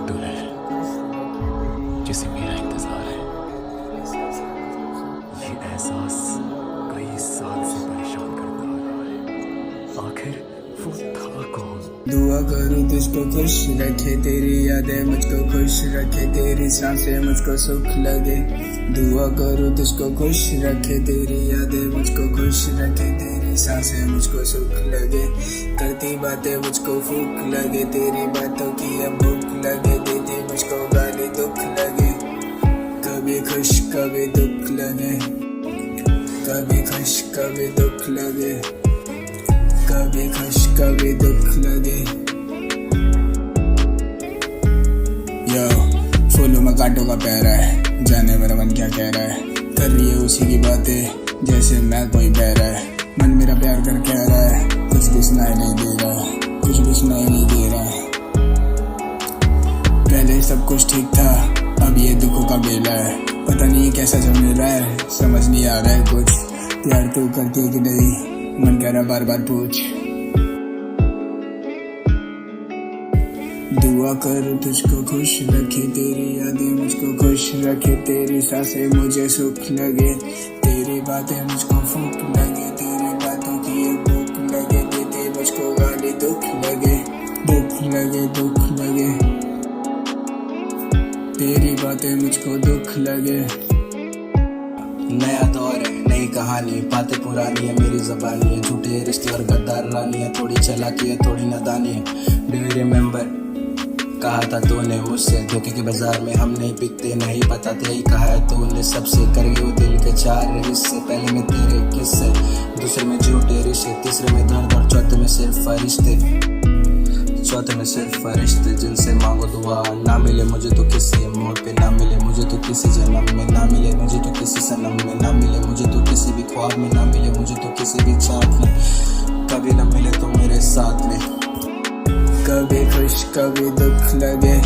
दिल है जिसे मेरा इंतजार है। ये एहसास कई साल से परेशान करता आ रहा है, आखिर वो था कौन? दुआ करूँ तुझको खुश रखे, तेरी यादें मुझको खुश रखे, तेरी सांसें मुझको सुख लगे। दुआ करूँ तुझको खुश रखे, तेरी यादें मुझको खुश रखे, तेरी सांसें मुझको सुख लगे। करती बातें मुझको फूक लगे, तेरी बातों की अब भूख लगे, देती मुझको गाली दुख लगे। कभी खुश कभी दुख लगे, कभी खुश कभी दुख लगे, कभी खुश कभी दुख लगे। यो फूलों में कांटों का पैरा है, जाने मेरा मन क्या कह रहा है। कर रही है उसी की बातें जैसे मैं कोई बहरा है। मन मेरा प्यार कर कह रहा है, कुछ भी सुनाई नहीं दे रहा है, कुछ भी सुनाई नहीं दे रहा है। पहले सब कुछ ठीक था, अब ये दुखों का बेला है। पता नहीं कैसा झमेला है, समझ नहीं आ रहा है कुछ। प्यार तू करती है कि नहीं, मन कह रहा बार बार पूछ। दुआ करूँ तुझको खुश रखे, तेरी यादें मुझको खुश रखे, तेरी सांसें मुझे सुख लगे, तेरी बातें मुझको फूक लगे, तेरी बातों की ये भूख लगे, देती मुझको गाली दुख लगे, दुख लगे, दुख लगे। तेरी बातें मुझको दुख लगे। नया दौर है, नई कहानी, बातें पुरानी है, मेरी ज़बानी है, झूठे रिश्ते और गद्दार रानी है, थोड़ी चालाकी है, थोड़ी नादानी है। डू यू रिमेंबर कहा था तूने मुझसे, धोखे के बाजार में हम नहीं बिकते, नहीं बताते ही कहा है तूने सबसे। कर गई दिल के चार हिस्से, पहले में तेरे किस्से, दूसरे में झूठे रिश्ते, तीसरे में दर्द और चौथे में सिर्फ फरिश्ते, चौथे में सिर्फ फरिश्ते जिनसे मांगो दुआ। ना मिले मुझे तो किसी मोड़ पे, ना मिले मुझे तो किसी जन्म में, ना मिले मुझे तो किसी सनम में, ना मिले मुझे तो किसी भी ख्वाब में, ना मिले मुझे तो किसी भी चाहत में, कभी ना मिले तो मेरे साथ में। कभी खुश कभी दुख लगे।